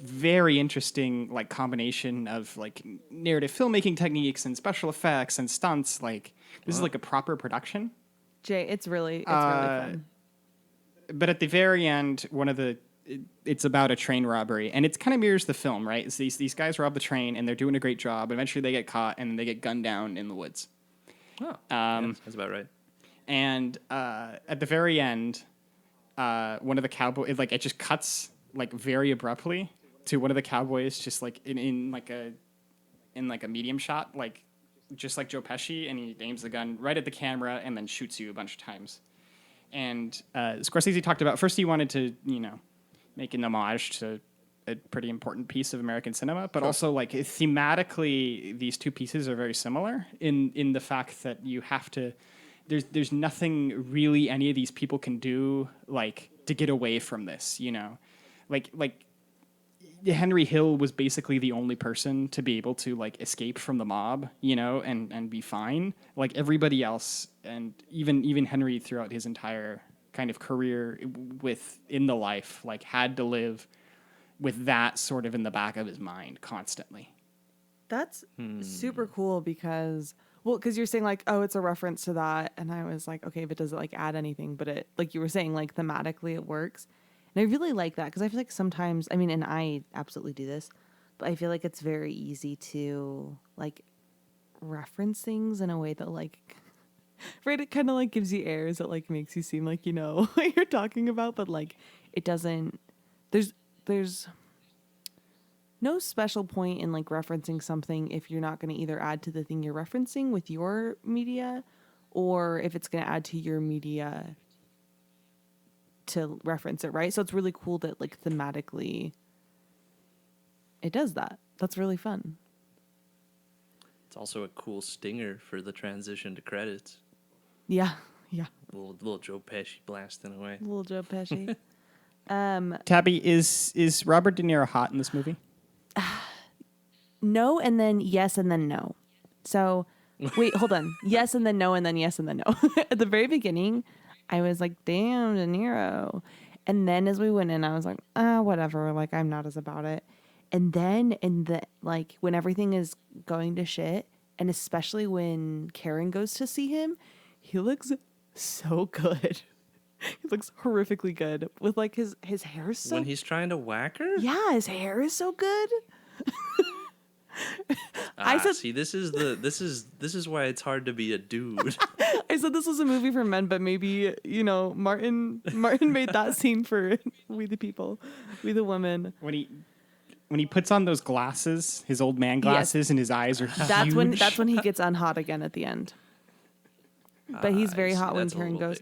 very interesting like combination of like narrative filmmaking techniques and special effects and stunts. Like this is like a proper production. Jay, it's really fun. But at the very end, it's about a train robbery, and it kind of mirrors the film, right? It's these guys rob the train, and they're doing a great job. Eventually, they get caught, and they get gunned down in the woods. Oh, yeah, that's about right. And at the very end, one of the cowboys, it just cuts like very abruptly to one of the cowboys, just like in like a medium shot, like just like Joe Pesci, and he aims the gun right at the camera and then shoots you a bunch of times. And Scorsese talked about first he wanted to make an homage to a pretty important piece of American cinema, but also like thematically these two pieces are very similar in the fact that you have to. There's nothing really any of these people can do like to get away from this, like Henry Hill was basically the only person to be able to like escape from the mob, and be fine. Like everybody else, and even Henry throughout his entire kind of career within the life, like had to live with that sort of in the back of his mind constantly. That's super cool because you're saying like, oh, it's a reference to that. And I was like, okay, but does it like add anything? But it, like you were saying, like thematically it works. And I really like that because I feel like sometimes, I mean, and I absolutely do this, but I feel like it's very easy to like reference things in a way that like, right, it kind of like gives you airs that like makes you seem like you know what you're talking about, but like it doesn't, there's no special point in like referencing something if you're not going to either add to the thing you're referencing with your media or if it's going to add to your media to reference it, right? So it's really cool that like thematically it does that. That's really fun. It's also a cool stinger for the transition to credits. Yeah. Little Joe Pesci blasting away. Little Joe Pesci. Tabby, is Robert De Niro hot in this movie? No, and then yes, and then no. So, wait, hold on. Yes, and then no, and then yes, and then no. At the very beginning, I was like, damn, De Niro. And then as we went in, I was like, whatever. Like, I'm not as about it. And then when everything is going to shit, and especially when Karen goes to see him, he looks so good. He looks horrifically good with like his hair is so. When he's trying to whack her? Yeah, his hair is so good. I said, see, this is why it's hard to be a dude. I said this was a movie for men, but maybe Martin made that scene for We the People, We the Women. When he puts on those glasses, his old man glasses, and his eyes are huge. That's when he gets unhot again at the end. But he's very hot when Karen goes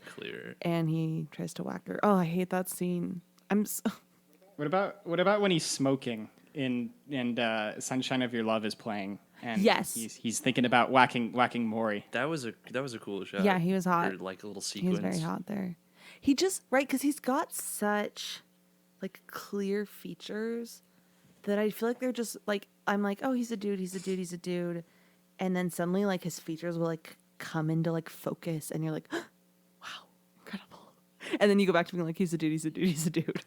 and he tries to whack her. Oh, I hate that scene. What about when he's smoking and Sunshine of Your Love is playing and yes, he's thinking about whacking Maury. That was a cool shot. Yeah, he was hot. Or like a little sequence. He was very hot there. He just because he's got such like clear features that I feel like they're just like I'm like, oh, he's a dude, and then suddenly like his features will like come into like focus and you're like, wow, incredible. And then you go back to being like, he's a dude.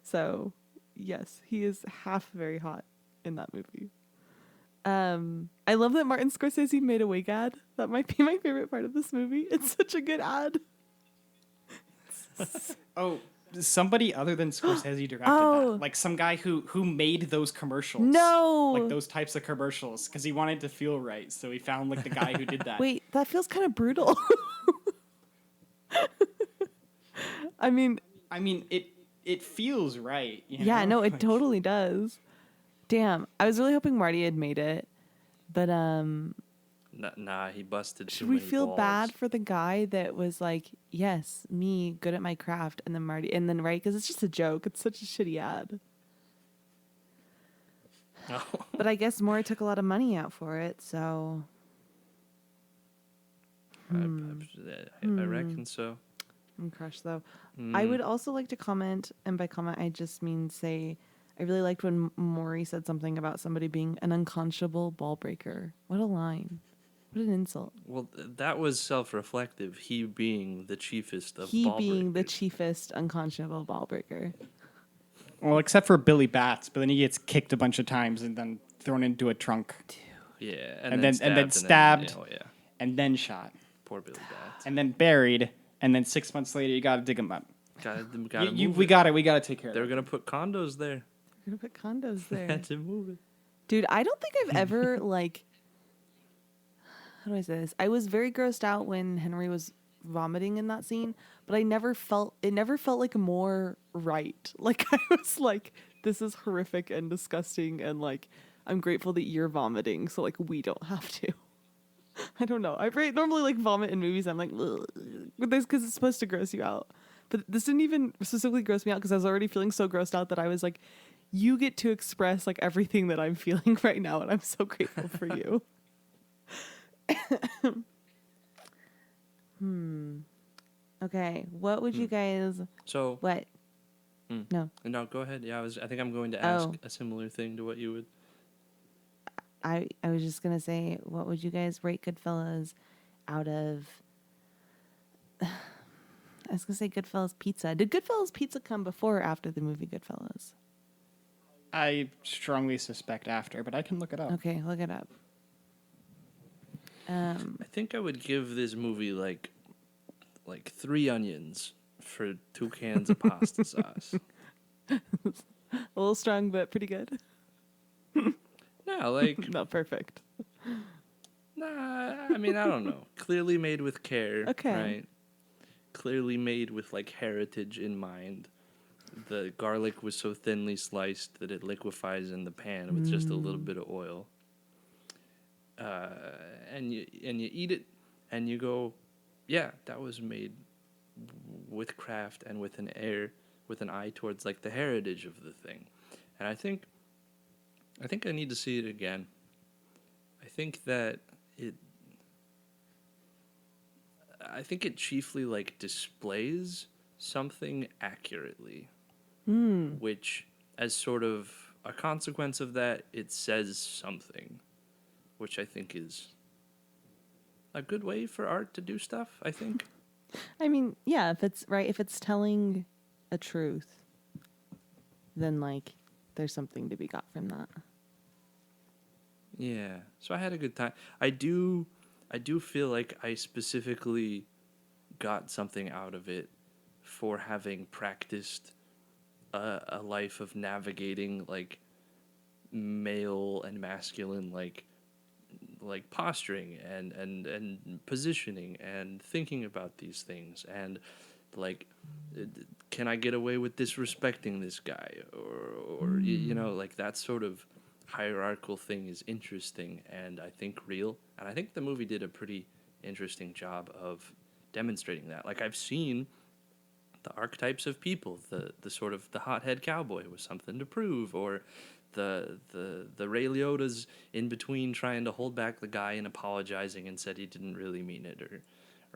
So yes, he is half very hot in that movie. I love that Martin Scorsese made a wig ad. That might be my favorite part of this movie. It's such a good ad. Oh, somebody other than Scorsese directed that. Like some guy who made those commercials. No. Like those types of commercials because he wanted to feel right. So he found like the guy who did that. Wait, that feels kind of brutal. I mean, it feels right. Yeah, no, it totally does. Damn, I was really hoping Marty had made it, but Nah, he busted. Should we feel bad for the guy that was like, yes, me, good at my craft, and then Marty, and then right, because it's just a joke. It's such a shitty ad. Oh. But I guess Maury took a lot of money out for it, so I reckon so. I'm crushed though. I Mm. would also like to comment, and by comment I just mean say, I really liked when Maury said something about somebody being an unconscionable ball breaker. What a line. What an insult. Well, that was self-reflective. He being the chiefest of He ball being the breakers. chiefest unconscionable ball breaker. Well, except for Billy Bats, but then he gets kicked a bunch of times and then thrown into a trunk Yeah, and then stabbed. oh yeah, and then shot poor Billy Bats. and then buried, and then 6 months later you got to dig him up. Gotta You, move we it. got to take care of They're that. gonna put condos there. We're gonna put condos there. Had to move it. Dude, I don't think I've ever like how do I say this? I was very grossed out when Henry was vomiting in that scene, but it never felt like more right. Like I was like, this is horrific and disgusting and like I'm grateful that you're vomiting, so like we don't have to. I don't know. Normally like vomit in movies. I'm like, but this because it's supposed to gross you out. But this didn't even specifically gross me out because I was already feeling so grossed out that I was like, you get to express like everything that I'm feeling right now, and I'm so grateful for you. Okay, what would you guys? So What? Hmm. No, no, go ahead. Yeah, I think I'm going to ask Oh. a similar thing to what you would. I was just gonna say, what would you guys rate Goodfellas out of? I was gonna say Goodfellas pizza. Did Goodfellas pizza come before or after the movie Goodfellas? I strongly suspect after, but I can look it up. Okay, look it up. I think I would give this movie like 3 onions for 2 cans of pasta sauce. A little strong, but pretty good. No, like Not perfect. nah. I mean, I don't know. Clearly made with care, Okay. right? Clearly made with like heritage in mind. The garlic was so thinly sliced that it liquefies in the pan with just a little bit of oil. And you eat it, and you go, yeah, that was made with craft and with an eye towards like the heritage of the thing. And I think I need to see it again. I think that it chiefly like displays something accurately, which as sort of a consequence of that, it says something, which I think is a good way for art to do stuff, I think. I mean, yeah, if it's telling a truth, then like there's something to be got from that. Yeah. So I had a good time. I do feel like I specifically got something out of it for having practiced a life of navigating like male and masculine like posturing and positioning and thinking about these things and like can I get away with disrespecting this guy or you know like that sort of hierarchical thing is interesting and I think real, and I think the movie did a pretty interesting job of demonstrating that. Like I've seen the archetypes of people, the sort of the hothead cowboy with something to prove, or the Ray Liotta's in between trying to hold back the guy and apologizing and said he didn't really mean it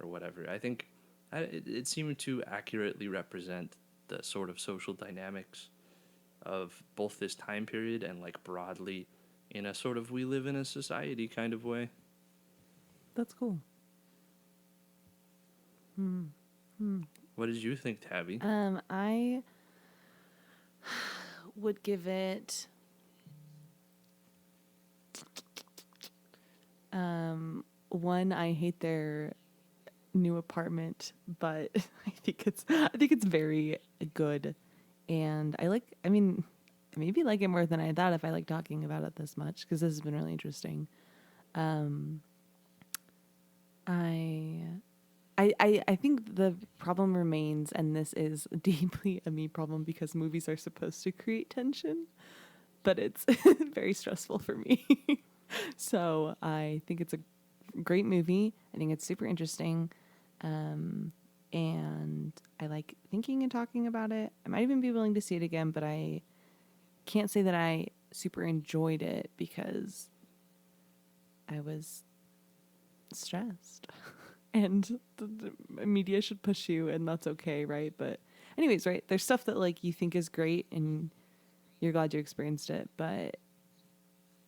or whatever. I think it seemed to accurately represent the sort of social dynamics of both this time period and like broadly in a sort of we live in a society kind of way. That's cool. What did you think, Tabby? I would give it one. I hate their new apartment, but I think it's very good, and I mean, maybe like it more than I thought if I like talking about it this much because this has been really interesting. I think the problem remains, and this is deeply a me problem because movies are supposed to create tension, but it's very stressful for me. So I think it's a great movie. I think it's super interesting. And I like thinking and talking about it. I might even be willing to see it again, but I can't say that I super enjoyed it because I was stressed. And the media should push you, and that's okay, right? But anyways, right, there's stuff that like you think is great and you're glad you experienced it, but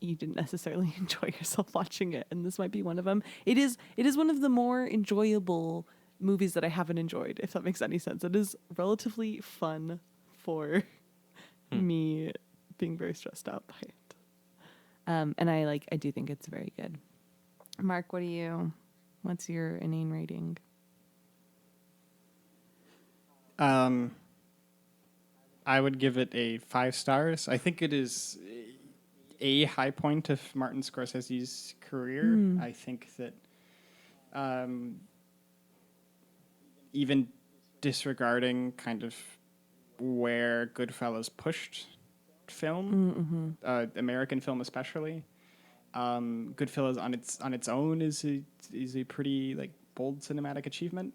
you didn't necessarily enjoy yourself watching it, and this might be one of them. It is one of the more enjoyable movies that I haven't enjoyed, if that makes any sense. It is relatively fun for me being very stressed out by it. And I do think it's very good. Mark, what's your inane rating? I would give it a 5 stars. I think it is a high point of Martin Scorsese's career. I think that even disregarding kind of where Goodfellas pushed film, American film especially, Goodfellas on its own is a pretty like bold cinematic achievement.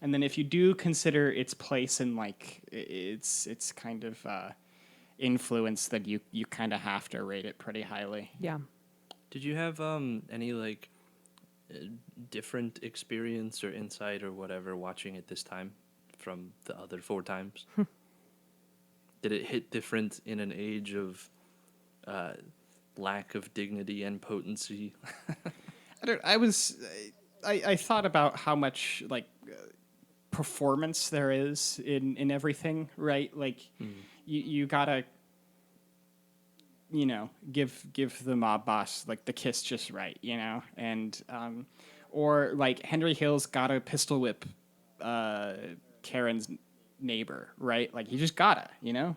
And then if you do consider its place in like its kind of influence, then you kind of have to rate it pretty highly. Yeah. Did you have any like different experience or insight or whatever watching it this time from the other 4 times? Did it hit different in an age of lack of dignity and potency? I thought about how much like performance there is in everything, right? Like you gotta, give the mob boss like the kiss just right, and or like Henry Hill's gotta pistol whip Karen's neighbor, right? Like you just gotta,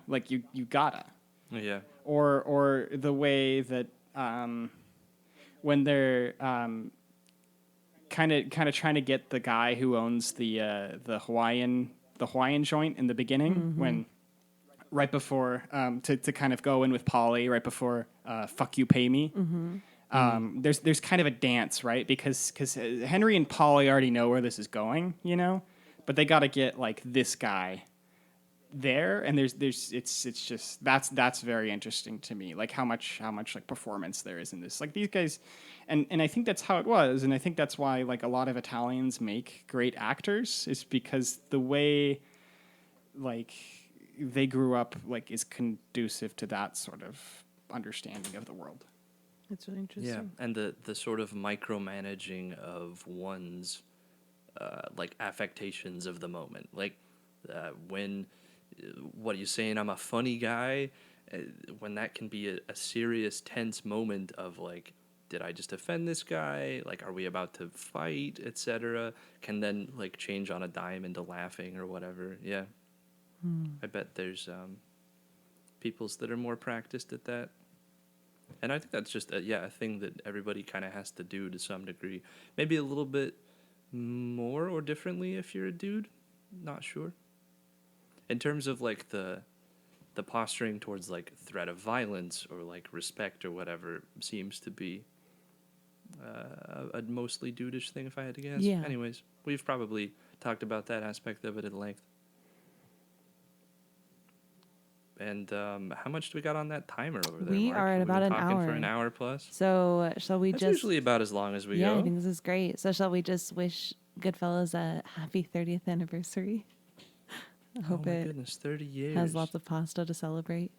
like you gotta. Yeah. Or the way that when they're kind of trying to get the guy who owns the Hawaiian joint in the beginning, when right before to kind of go in with Polly right before fuck you pay me. There's kind of a dance, right? Because Henry and Polly already know where this is going, but they got to get like this guy there, and it's just that's very interesting to me, like how much like performance there is in this, like these guys, and I think that's how it was, and I think that's why like a lot of Italians make great actors, is because the way like they grew up like is conducive to that sort of understanding of the world. It's really interesting. Yeah, and the sort of micromanaging of one's like affectations of the moment, like when what are you saying? I'm a funny guy. When that can be a serious, tense moment of like, did I just offend this guy? Like, are we about to fight, etc.? Can then like change on a dime into laughing or whatever. Yeah, I bet there's peoples that are more practiced at that, and I think that's just a thing that everybody kind of has to do to some degree. Maybe a little bit more or differently if you're a dude. Not sure. In terms of like the posturing towards like threat of violence or like respect or whatever seems to be a mostly dudeish thing, if I had to guess. Yeah. Anyways, we've probably talked about that aspect of it at length. And how much do we got on that timer over there, We Mark? are at We've about been an talking hour. for an hour plus. So shall we That's just? usually about as long as we Yeah, go. I think this is great. So shall we just wish Goodfellas a happy 30th anniversary? I hope oh my it goodness, 30 years. has lots of pasta to celebrate.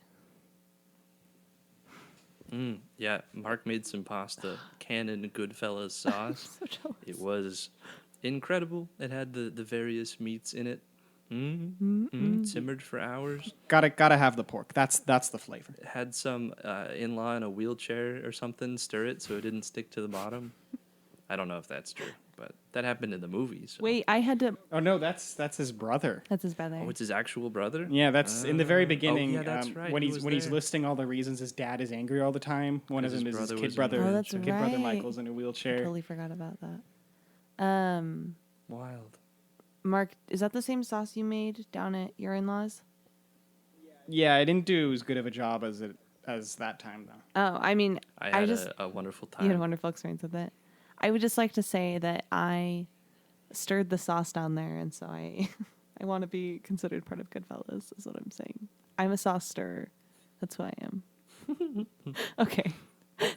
Yeah, Mark made some pasta, Canon Goodfellas sauce. So jealous. It was incredible. It had the various meats in it. Simmered for hours. Gotta have the pork. That's the flavor. It had some in-law in a wheelchair or something stir it so it didn't stick to the bottom. I don't know if that's true, but that happened in the movies. So. Wait, I had to. Oh no, that's his brother. That's his brother. Oh, it's his actual brother? Yeah, that's in the very beginning. yeah, that's right. When He he's was he's there. listing all the reasons his dad is angry all the time. One of 'Cause them his is his brother kid was in a brother. Oh, that's kid brother right. Michael's in a wheelchair. Totally forgot about that. Wild. Mark, is that the same sauce you made down at your in-laws? Yeah, I didn't do as good of a job as that time though. Oh, I mean, I had just a wonderful time. you had a wonderful experience with it. I would just like to say that I stirred the sauce down there, and so I want to be considered part of Goodfellas, is what I'm saying. I'm a sauce stirrer. That's who I am. Okay.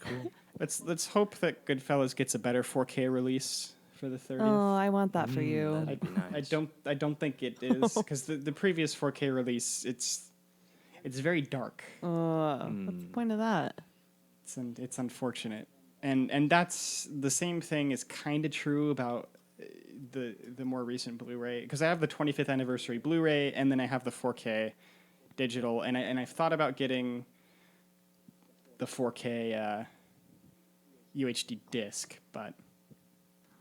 Cool. Let's hope that Goodfellas gets a better 4K release for the 30th. Oh, I want that for you. that'd be nice. I don't think it is because the previous 4K release it's very dark. What's the point of that? It's unfortunate, and that's the same thing is kind of true about the more recent Blu-ray because I have the 25th anniversary Blu-ray and then I have the 4K digital and I've thought about getting the 4K UHD disc, but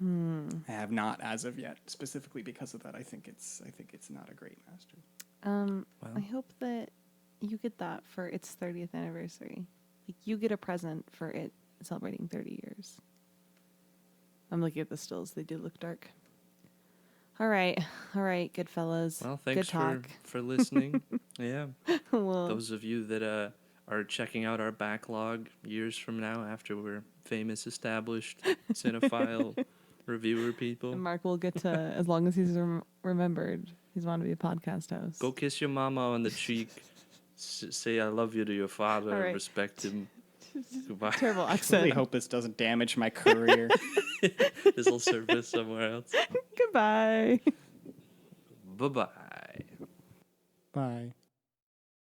I have not as of yet. Specifically because of that, I think it's not a great master. I hope that you get that for its 30th anniversary. Like you get a present for it celebrating 30 years. I'm looking at the stills; they do look dark. All right, Goodfellas. Well, Good thanks talk. for listening. Yeah. Well, Those of you that are checking out our backlog years from now after we're famous, established, cinephile, reviewer people, Mark will get to, as long as he's remembered, he's wanted to be a podcast host. go kiss your mama on the cheek. Say I love you to your father. All right. Respect him. Goodbye. Terrible I accent. really hope this doesn't damage my career. This will surface somewhere else. Goodbye. Bye-bye. Bye.